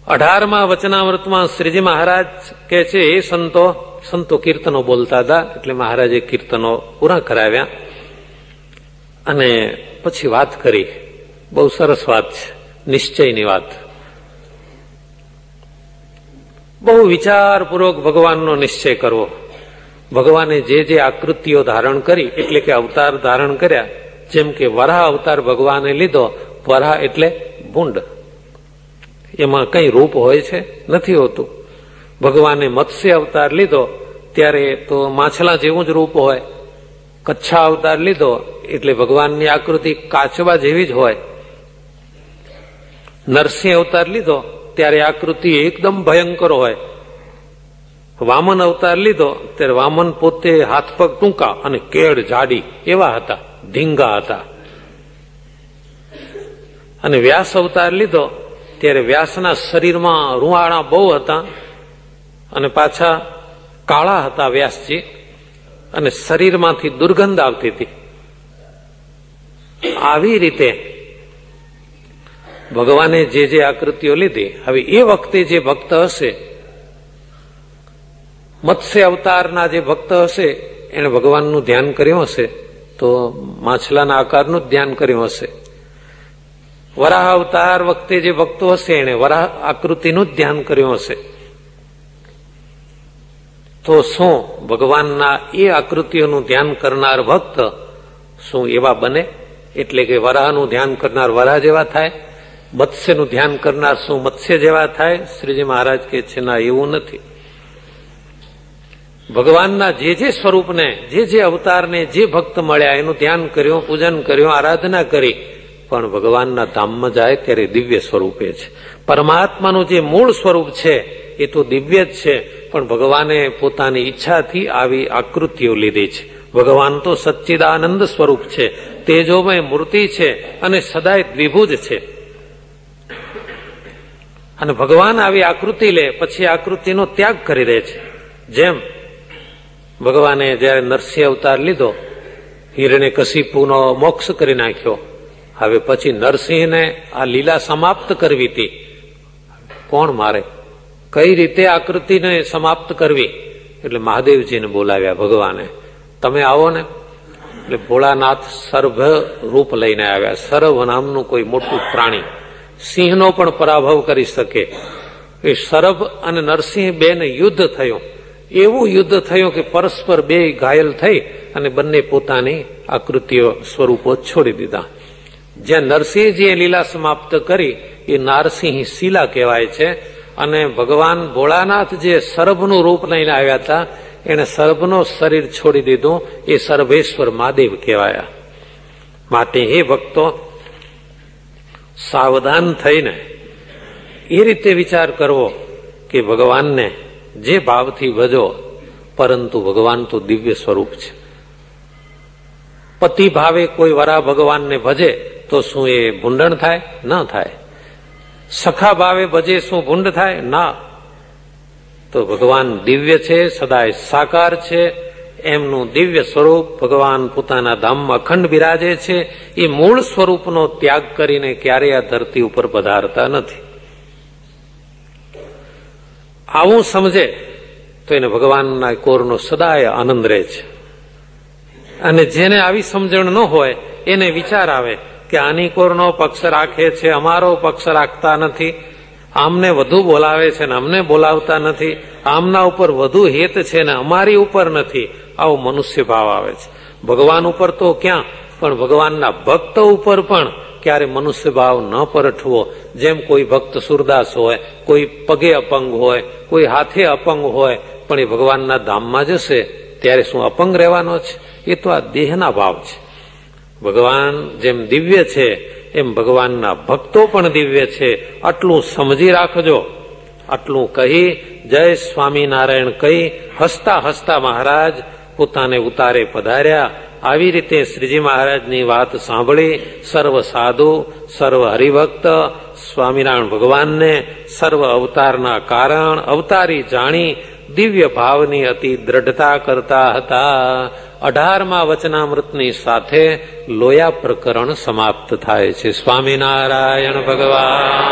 18મા વચનામૃતમાં શ્રીજી મહારાજ કે છે, એ સંતો કીર્તનો બોલતા હતા, એટલે મહારાજે કીર્તનો પૂરા કરાવ્યા અને પછી વાત કરી. બહુ સરસ વાત છે, નિશ્ચયની વાત. બહુ વિચારપૂર્વક ભગવાનનો નિશ્ચય કરવો. ભગવાને જે જે આકૃતિઓ ધારણ કરી, એટલે કે અવતાર ધારણ કર્યા, જેમ કે વરાહ અવતાર ભગવાને લીધો. વરાહ એટલે ભૂંડ, એમાં કઈ રૂપ હોય છે? નથી હોતું. ભગવાને મત્સ્ય અવતાર લીધો ત્યારે તો માછલા જેવું જ રૂપ હોય. કચ્છા અવતાર લીધો એટલે ભગવાનની આકૃતિ કાચબા જેવી જ હોય. નરસિંહ અવતાર લીધો ત્યારે આકૃતિ એકદમ ભયંકર હોય. વામન અવતાર લીધો ત્યારે વામન પોતે હાથ પગ ટૂંકા અને કેડ જાડી એવા હતા, ધીંગા હતા. અને વ્યાસ અવતાર લીધો ત્યારે વ્યાસના શરીરમાં રૂવાણા બહુ હતા અને પાછા કાળા હતા વ્યાસજી, અને શરીરમાંથી દુર્ગંધ આવતી હતી. આવી રીતે ભગવાને જે જે આકૃતિઓ લીધી, હવે એ વખતે જે ભક્ત હશે, મત્સ્ય અવતારના જે ભક્ત હશે, એને ભગવાનનું ધ્યાન કર્યું હશે તો માછલાના આકારનું જ ધ્યાન કર્યું હશે. વરાહ અવતાર વખતે જે ભક્તો હશે, એને વરાહ આકૃતિનું જ ધ્યાન કર્યું હશે. તો શું ભગવાનના એ આકૃતિઓનું ધ્યાન કરનાર ભક્ત શું એવા બને? એટલે કે વરાહનું ધ્યાન કરનાર વરાહ જેવા થાય, મત્સ્યનું ધ્યાન કરનાર શું મત્સ્ય જેવા થાય? શ્રીજી મહારાજ કે છે, ના, એવું નથી. ભગવાનના જે જે સ્વરૂપને, જે જે અવતારને જે ભક્ત મળ્યા એનું ધ્યાન કર્યું, પૂજન કર્યું, આરાધના કરી, પણ ભગવાનના ધામમાં જાય ત્યારે દિવ્ય સ્વરૂપે છે. પરમાત્માનું જે મૂળ સ્વરૂપ છે એ તો દિવ્ય જ છે, પણ ભગવાને પોતાની ઈચ્છાથી આવી આકૃતિઓ લીધી છે. ભગવાન તો સચ્ચિદાનંદ સ્વરૂપ છે, તેજોમય મૂર્તિ છે અને સદાય દ્વિભુજ છે. અને ભગવાન આવી આકૃતિ લે પછી આકૃતિનો ત્યાગ કરી દે છે. જેમ ભગવાને જયારે નરસિંહ અવતાર લીધો, હિરણ્યકશિપુનો મોક્ષ કરી નાખ્યો. હવે પછી નરસિંહને આ લીલા સમાપ્ત કરવી હતી. કોણ મારે? કઈ રીતે આકૃતિને સમાપ્ત કરવી? એટલે મહાદેવજીને બોલાવ્યા ભગવાને. તમે આવો ને. એટલે ભોળાનાથ સર્ભ રૂપ લઈને આવ્યા. સર્ભ નામનું કોઈ મોટું પ્રાણી, સિંહનો પણ પરાભવ કરી શકે. એ સર્ભ અને નરસિંહ બેને યુદ્ધ થયું. એવું યુદ્ધ થયું કે પરસ્પર બે ઘાયલ થઈ અને બંને પોતાની આકૃતિઓ સ્વરૂપો છોડી દીધા. જ્યાં નરસિંહજીએ લીલા સમાપ્ત કરી એ નારસિંહ શિલા કહેવાય છે. અને ભગવાન ભોળાનાથ જે સર્ભનું રૂપ લઈને આવ્યા હતા, એને સર્ભનું શરીર છોડી દીધું. એ સર્ભેશ્વર મહાદેવ કહેવાયા. માટે હે ભક્તો, સાવધાન થઈને એ રીતે વિચાર કરવો કે ભગવાનને જે ભાવથી ભજો, પરંતુ ભગવાન તો દિવ્ય સ્વરૂપ છે. પતિ ભાવે કોઈ વરા ભગવાનને ભજે તો શું એ ભૂંડણ થાય? ન થાય. સખા ભાવે ભજે શું ભૂંડ થાય? ના. તો ભગવાન દિવ્ય છે, સદાય સાકાર છે. એમનું દિવ્ય સ્વરૂપ ભગવાન પોતાના ધામમાં અખંડ બિરાજે છે. એ મૂળ સ્વરૂપનો ત્યાગ કરીને ક્યારેય આ ધરતી ઉપર પધારતા નથી. આવું સમજે તો એને ભગવાનના કોરનો સદાય આનંદ રહે છે. અને જેને આવી સમજણ ન હોય એને વિચાર આવે કે આની કોરનો પક્ષ રાખે છે, અમારો પક્ષ રાખતા નથી, આમને વધુ બોલાવે છે ને અમને બોલાવતા નથી, આમના ઉપર વધુ હેત છે ને અમારી ઉપર નથી. આવો મનુષ્ય ભાવ આવે છે. ભગવાન ઉપર તો ક્યાં, પણ ભગવાનના ભક્ત ઉપર પણ ક્યારે મનુષ્ય ભાવ ન પરઠવો. જેમ કોઈ ભક્ત સુરદાસ હોય, કોઈ પગે અપંગ હોય, કોઈ હાથે અપંગ હોય, પણ એ ભગવાનના ધામમાં જશે ત્યારે શું અપંગ રહેવાનો છે? એ તો આ દેહના ભાવ છે. ભગવાન જેમ દિવ્ય છે એમ ભગવાનના ભક્તો પણ દિવ્ય છે. આટલું સમજી રાખજો. આટલું કહી જય સ્વામિનારાયણ કહી હસતા હસતા મહારાજ પોતાને ઉતારે પધાર્યા. આવી રીતે શ્રીજી મહારાજની વાત સાંભળી સર્વ સાધુ, સર્વ હરિભક્ત સ્વામિનારાયણ ભગવાનને સર્વ અવતારના કારણ અવતારી જાણી દિવ્ય ભાવની અતિ દ્રઢતા કરતા હતા. 18મા વચનામૃતની સાથે લોયા પ્રકરણ સમાપ્ત થાય છે. સ્વામિનારાયણ ભગવાન.